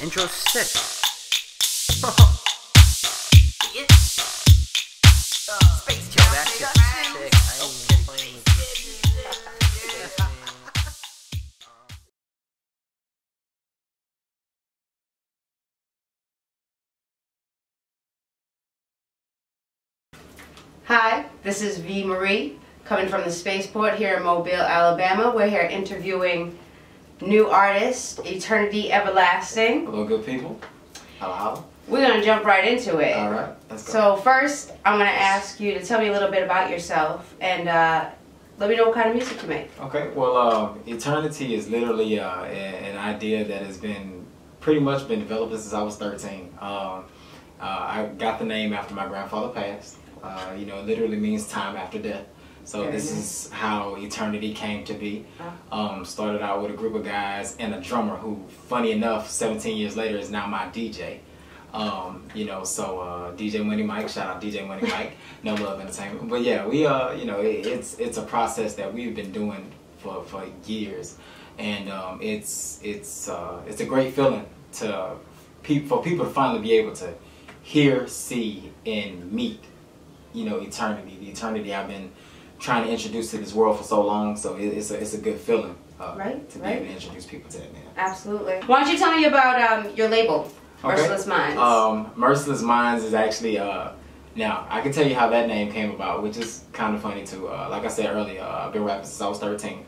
Intro sick. Space Kill, that shit's sick. I ain't even playing with Space Man. Hi, this is V. Marie, coming from the Spaceport here in Mobile, Alabama. We're here interviewing new artist, Eterniti Everlasting. Hello, good people. Hello. We're going to jump right into it. All right, let's go. So first, I'm going to ask you to tell me a little bit about yourself and let me know what kind of music you make. Okay, well, Eterniti is literally an idea that has been pretty much been developed since I was 13. I got the name after my grandfather passed. You know, it literally means time after death. So this is how Eterniti came to be. Started out with a group of guys and a drummer who, funny enough, 17 years later is now my DJ. You know, so DJ Money Mike, shout out DJ Money Mike, No Love Entertainment. But yeah, we you know, it's a process that we've been doing for years, and it's a great feeling for people to finally be able to hear, see, and meet, you know, Eterniti. The Eterniti I've been trying to introduce to this world for so long, so it's a good feeling to be able to introduce people to it, man. Absolutely. Why don't you tell me about your label, Merciless Minds? Merciless Minds is actually, now I can tell you how that name came about, which is kind of funny too. Like I said earlier, I've been rapping since I was 13.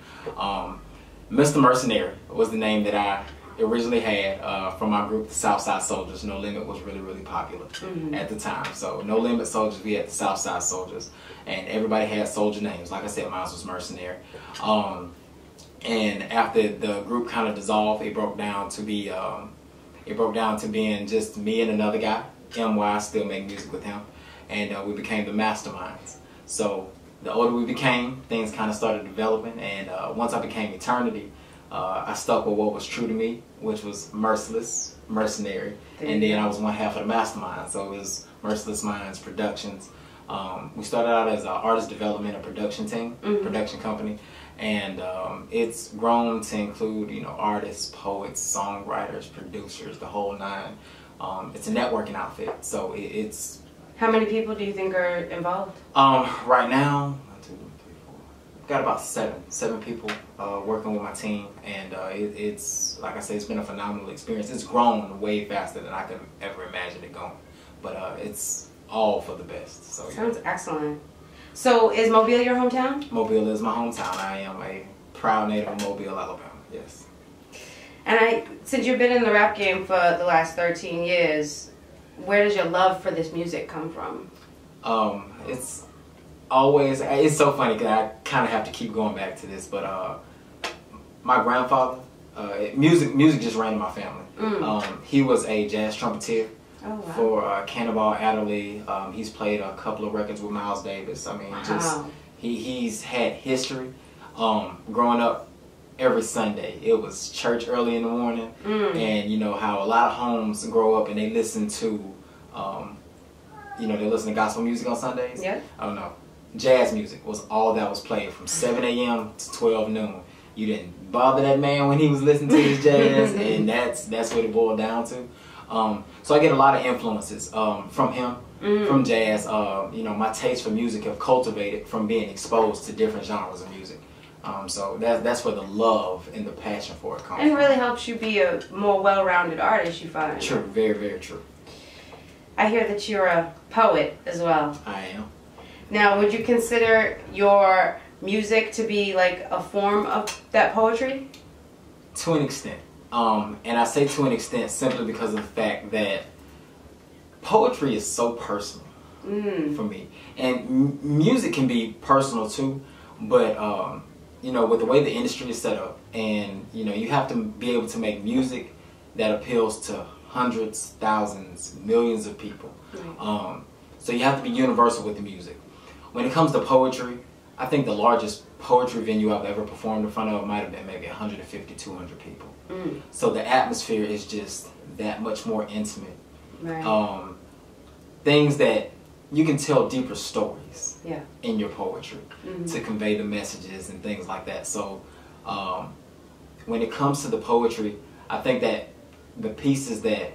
Mr. Mercenary was the name that I originally had from my group, the Southside Soldiers. No Limit was really popular at the time. So No Limit Soldiers, we had the Southside Soldiers, and everybody had soldier names. Like I said, mine was Mercenary. And after the group kind of dissolved, it broke down to be being just me and another guy. MY, still make music with him, and we became the Masterminds. So the older we became, things kind of started developing, and once I became Eterniti, I stuck with what was true to me, which was merciless, mercenary, and then I was one half of the mastermind, so it was Merciless Minds Productionz. We started out as an artist development and production team, production company, and it's grown to include, you know, artists, poets, songwriters, producers, the whole nine. It's a networking outfit, so it's... How many people do you think are involved? Right now, got about seven people working with my team, and it's, like I said, it's been a phenomenal experience. It's grown way faster than I could ever imagine it going, but it's all for the best. So sounds excellent. So is Mobile your hometown? Mobile is my hometown. I am a proud native of Mobile, Alabama. Yes. And since you've been in the rap game for the last 13 years, where does your love for this music come from? It's always, it's so funny because I kind of have to keep going back to this, but my grandfather, music just ran in my family. He was a jazz trumpeter for Cannonball Adderley. He's played a couple of records with Miles Davis. I mean, just he's had history. Growing up, every Sunday it was church early in the morning, and you know how a lot of homes grow up and they listen to, you know, they listen to gospel music on Sundays. Yeah. I don't know. Jazz music was all that was played from 7 a.m. to 12 noon. You didn't bother that man when he was listening to his jazz, and that's what it boiled down to. So I get a lot of influences from him, from jazz. You know, my taste for music have cultivated from being exposed to different genres of music. So that's where the love and the passion for it comes from. And it really helps you be a more well-rounded artist, you find. True, very true. I hear that you're a poet as well. I am. Now, would you consider your music to be like a form of that poetry? To an extent. And I say to an extent simply because of the fact that poetry is so personal for me. And music can be personal too, but you know, with the way the industry is set up, and you know, you have to be able to make music that appeals to hundreds, thousands, millions of people. So you have to be universal with the music. When it comes to poetry, I think the largest poetry venue I've ever performed in front of might have been maybe 150, 200 people. So the atmosphere is just that much more intimate. Things that you can tell deeper stories in your poetry to convey the messages and things like that. So when it comes to the poetry, I think that the pieces that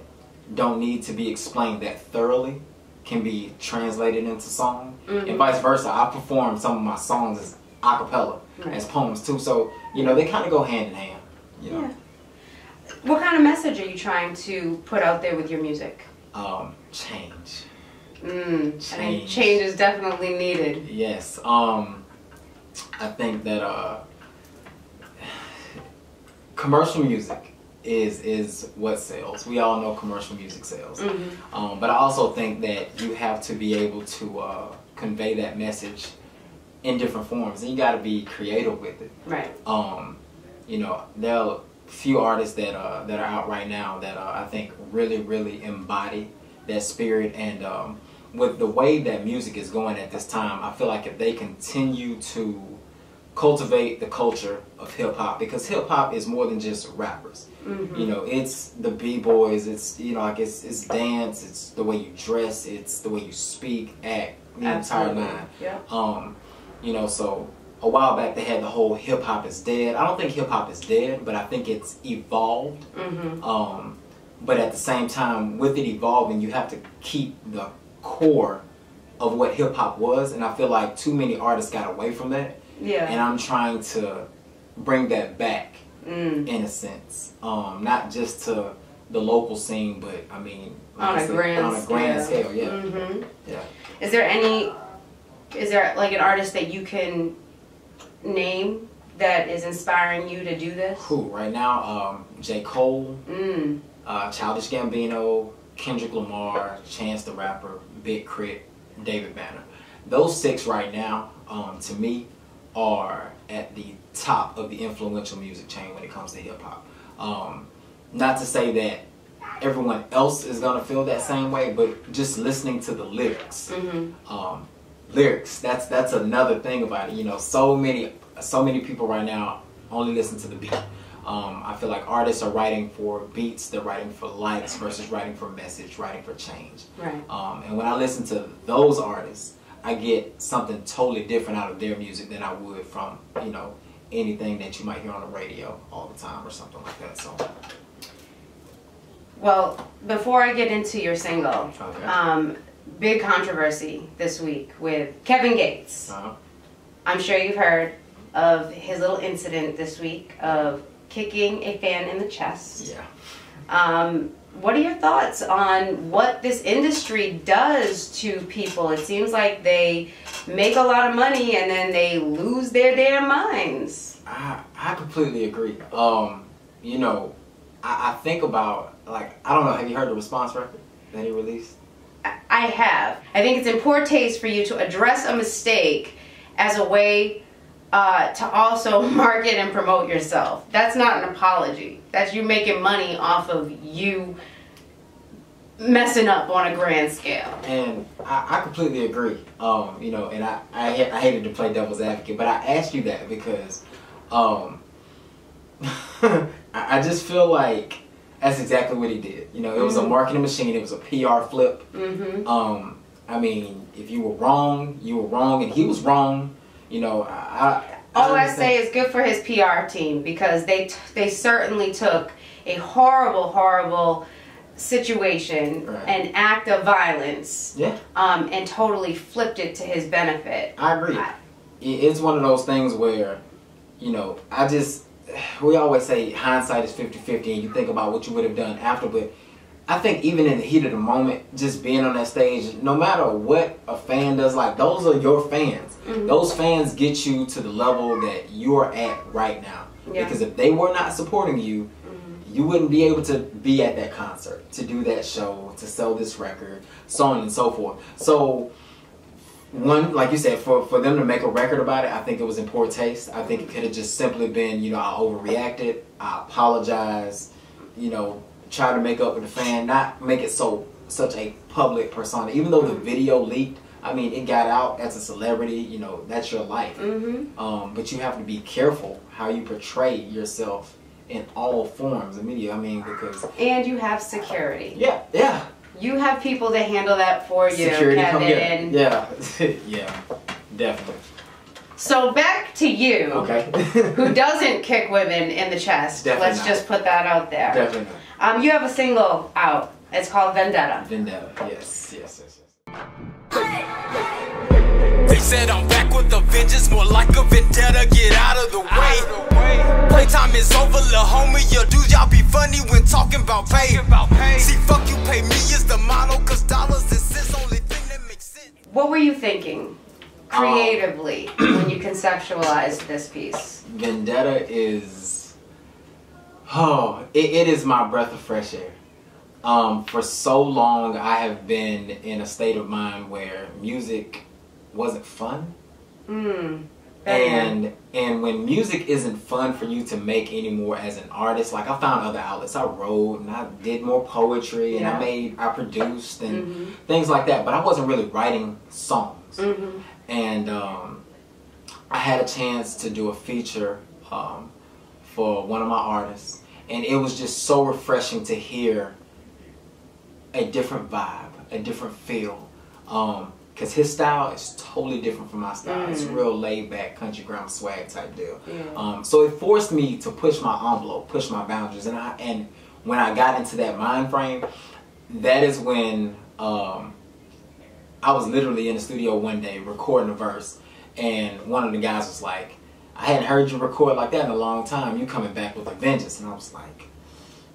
don't need to be explained that thoroughly can be translated into song, and vice versa. I perform some of my songs as a cappella, as poems too. So you know, they kind of go hand in hand. You know? Yeah. What kind of message are you trying to put out there with your music? Change. Change. I mean, change is definitely needed. Yes. I think that commercial music is what sells. We all know commercial music sells. But I also think that you have to be able to convey that message in different forms, and you got to be creative with it. Right. You know, there are a few artists that are out right now that I think really embody that spirit, and with the way that music is going at this time, I feel like if they continue to cultivate the culture of hip-hop, because hip-hop is more than just rappers. You know, it's the b-boys, it's, you know, like it's dance, it's the way you dress, it's the way you speak, act, the entire line. Yeah. You know, so a while back they had the whole hip-hop is dead. I don't think hip-hop is dead, but I think it's evolved. But at the same time, with it evolving, you have to keep the core of what hip-hop was, and I feel like too many artists got away from that. Yeah. And I'm trying to bring that back, in a sense. Not just to the local scene, but I mean, like on a grand scale, yeah. Yeah. Is there like an artist that you can name that is inspiring you to do this? Who right now? J. Cole, Childish Gambino, Kendrick Lamar, Chance the Rapper, Big Crit, David Banner. Those 6 right now, to me, are at the top of the influential music chain when it comes to hip hop. Not to say that everyone else is gonna feel that same way, but just listening to the lyrics. Lyrics, that's another thing about it. You know, so many people right now only listen to the beat. I feel like artists are writing for beats, they're writing for likes versus writing for message, writing for change. Right. And when I listen to those artists, I get something totally different out of their music than I would from, you know, anything that you might hear on the radio all the time or something like that. So. Well, before I get into your single, Okay. Big controversy this week with Kevin Gates. I'm sure you've heard of his little incident this week of kicking a fan in the chest. Yeah. What are your thoughts on what this industry does to people? It seems like they make a lot of money and then they lose their damn minds. I completely agree. You know, I think about, like, I don't know, have you heard the Response record that he released? I have. I think it's in poor taste for you to address a mistake as a way to also market and promote yourself. That's not an apology. That's you making money off of you messing up on a grand scale. And I completely agree. You know, and I hated to play devil's advocate, but I asked you that because I just feel like that's exactly what he did. You know, it was a marketing machine. It was a PR flip. I mean, if you were wrong, you were wrong, and he was wrong. You know, all I say is good for his PR team, because they certainly took a horrible situation, an act of violence, and totally flipped it to his benefit. I agree. It's one of those things where, you know, we always say hindsight is 50-50, and you think about what you would have done after, but I think even in the heat of the moment, just being on that stage, no matter what a fan does, like, those are your fans. Those fans get you to the level that you're at right now. Because if they were not supporting you, you wouldn't be able to be at that concert, to do that show, to sell this record, so on and so forth. So, one, like you said, for them to make a record about it, I think it was in poor taste. I think it could have just simply been, you know, I overreacted, I apologize, you know, try to make up with the fan, not make it such a public persona. Even though the video leaked, I mean, it got out as a celebrity, you know, that's your life. But you have to be careful how you portray yourself in all forms of media. I mean, because... And you have security. Yeah. You have people that handle that for you, security, Kevin. Yeah, definitely. So back to you, okay. who doesn't kick women in the chest. Definitely Let's not. just put that out there. Definitely You have a single out. It's called Vendetta. Vendetta. Yes. They said I'm back with a vengeance, more like a vendetta, get out of the way. Playtime is over, lil' homie, your dudes, y'all be funny when talking about pay. See, fuck you, pay me is the motto, cause dollars and cents only thing that makes sense. What were you thinking creatively when you conceptualized this piece? Vendetta is, it is my breath of fresh air. For so long, I have been in a state of mind where music wasn't fun. And when music isn't fun for you to make anymore as an artist, like I found other outlets. I wrote and I did more poetry and I produced and things like that, but I wasn't really writing songs. And I had a chance to do a feature for one of my artists, and it was just so refreshing to hear a different vibe, a different feel. Because his style is totally different from my style. It's real laid back, country grandma swag type deal. So it forced me to push my envelope, push my boundaries. And when I got into that mind frame, that is when I was literally in the studio one day recording a verse. And one of the guys was like, I hadn't heard you record like that in a long time. You coming back with a vengeance. And I was like,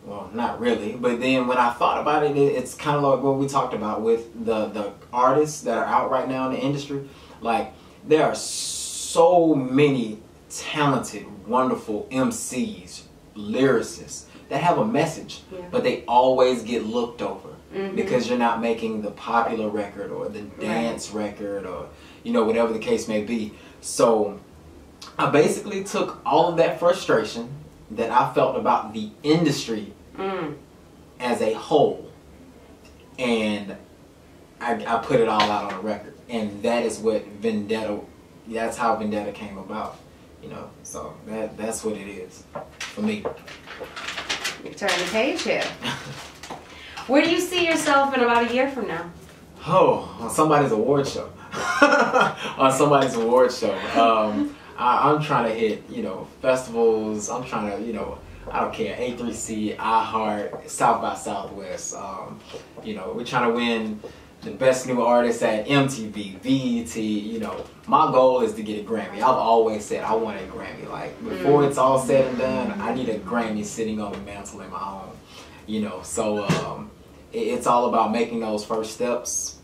well, not really. But then when I thought about it, it's kind of like what we talked about with the artists that are out right now in the industry. Like, there are so many talented, wonderful MCs, lyricists that have a message, but they always get looked over because you're not making the popular record or the dance record or, you know, whatever the case may be. So I basically took all of that frustration that I felt about the industry as a whole, and I put it all out on a record, and that is what Vendetta, that's how Vendetta came about, you know, so that's what it is for me. You turn the page here. Where do you see yourself in about a year from now? Oh, on somebody's award show. On somebody's award show. I'm trying to hit, you know, festivals. I'm trying to, you know, I don't care, A3C, iHeart, South by Southwest. You know, we're trying to win the best new artist at MTV, BET. You know, my goal is to get a Grammy. I've always said I want a Grammy. Like, before it's all said and done, I need a Grammy sitting on the mantle in my home. You know, so it's all about making those first steps.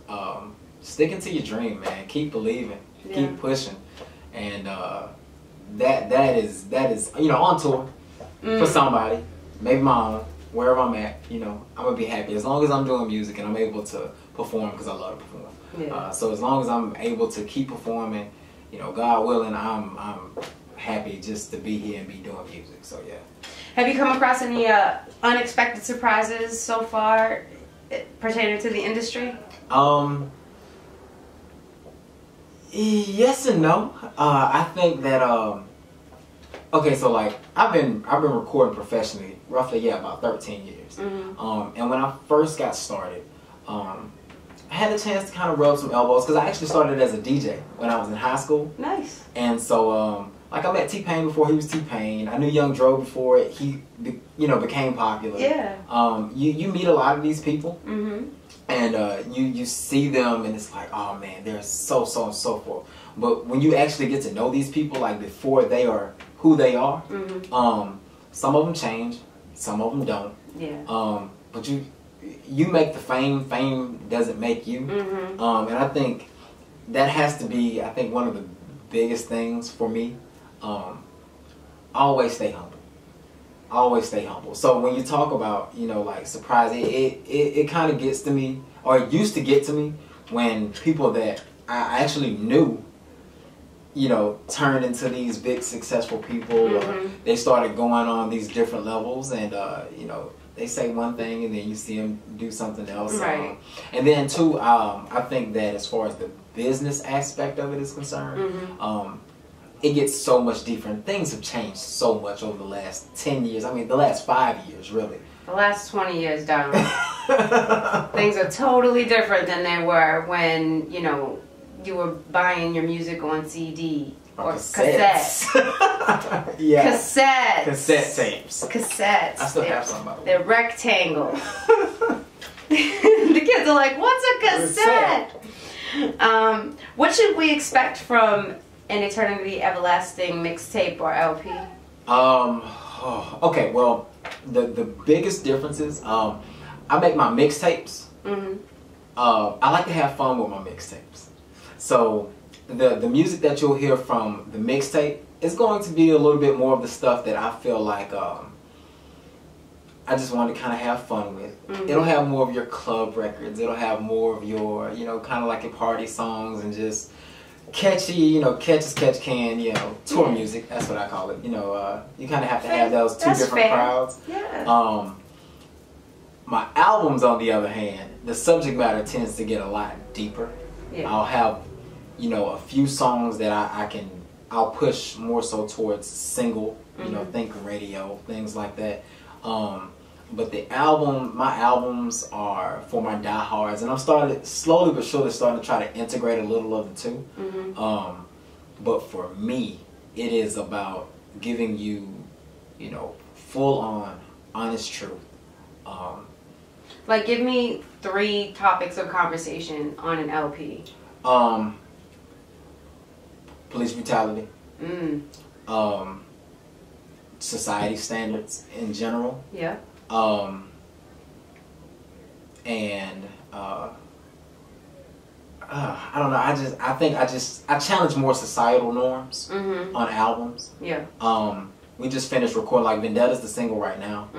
Sticking to your dream, man. Keep believing. Keep pushing. And that is you know, on tour for somebody, maybe my own, wherever I'm at, you know, I'm gonna be happy as long as I'm doing music and I'm able to perform, because I love to perform. So as long as I'm able to keep performing, you know, God willing, I'm happy just to be here and be doing music. So yeah. Have you come across any unexpected surprises so far pertaining to the industry? Yes and no. I think that okay, so like I've been recording professionally roughly about 13 years. And when I first got started, I had a chance to kind of rub some elbows, because I actually started as a DJ when I was in high school. Nice. And so like I met T-Pain before he was T-Pain. I knew Young Dro before he you know, became popular. You meet a lot of these people. And you see them and it's like, oh man, they're so and so forth. But when you actually get to know these people, like before they are who they are, some of them change, some of them don't. But you make the fame. Fame doesn't make you. And I think that has to be, I think, one of the biggest things for me. Always stay humble. Always stay humble. So when you talk about, you know, like surprise, it kind of gets to me, or it used to get to me, when people that I actually knew, you know, turned into these big successful people. Or they started going on these different levels, and you know, they say one thing and then you see them do something else. Right. And then too, I think that as far as the business aspect of it is concerned, it gets so much different. Things have changed so much over the last 10 years. I mean, the last 5 years, really. The last 20 years down. Things are totally different than they were when, you know, you were buying your music on CD Or cassettes. Yeah. Cassettes. Cassette tapes. Cassettes. I still have some, by the way. They're rectangle. The kids are like, what's a cassette? What should we expect from an Eterniti Everlasting mixtape or LP? Okay, well, the biggest differences, I make my mixtapes. Mm-hmm. I like to have fun with my mixtapes. So the music that you'll hear from the mixtape is going to be a little bit more of the stuff that I feel like I just want to kind of have fun with. Mm-hmm. It'll have more of your club records. It'll have more of your, you know, kind of like your party songs and just catchy, you know, catch as catch can, you know, tour music. That's what I call it. You know, you kind of have to have those two different crowds. Yeah. My albums, on the other hand, the subject matter tends to get a lot deeper. Yeah. I'll have, you know, a few songs that I'll push more so towards single, you know, think radio, things like that. But my albums are for my diehards, and I'm slowly but surely starting to try to integrate a little of the two. Mm-hmm. But for me, it is about giving you, you know, full on, honest truth. Like, give me 3 topics of conversation on an LP. Police brutality. Mm. Society standards in general. Yeah. And I don't know. I challenge more societal norms on albums. Yeah. We just finished recording, like, Vendetta's the single right now.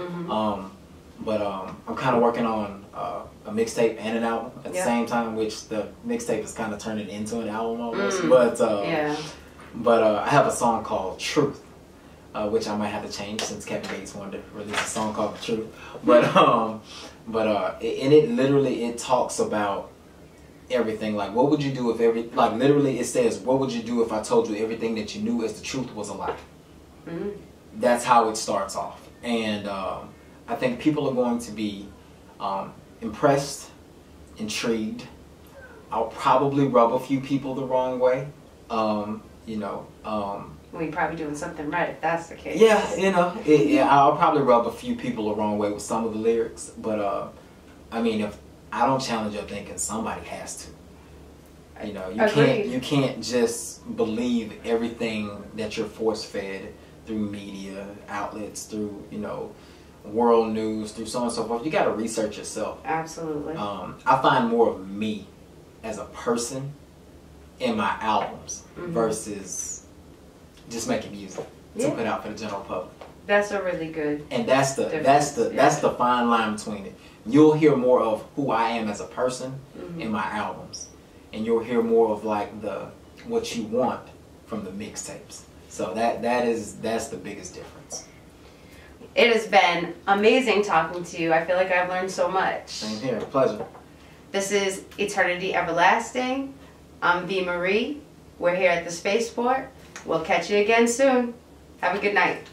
But I'm kind of working on a mixtape and an album at the same time, which the mixtape is kind of turning into an album almost. But I have a song called Truth, which I might have to change since Kevin Gates wanted to release a song called Truth. But it talks about everything. Like, what would you do if literally it says, what would you do if I told you everything that you knew as the truth was a lie? That's how it starts off. And I think people are going to be impressed, intrigued. I'll probably rub a few people the wrong way. You know, we probably doing something right if that's the case. Yeah, you know, I'll probably rub a few people the wrong way with some of the lyrics, but I mean, if I don't challenge your thinking, somebody has to. You know, you can't just believe everything that you're force fed through media outlets, through, you know, world news, through so on and so forth. You got to research yourself. Absolutely. I find more of me as a person in my albums versus just making music to put out for the general public. That's a really good. And that's the fine line between it. You'll hear more of who I am as a person in my albums, and you'll hear more of like what you want from the mixtapes. So that's the biggest difference. It has been amazing talking to you. I feel like I've learned so much. Same here, pleasure. This is Eterniti Everlasting. I'm V. Marie. We're here at the Spaceport. We'll catch you again soon. Have a good night.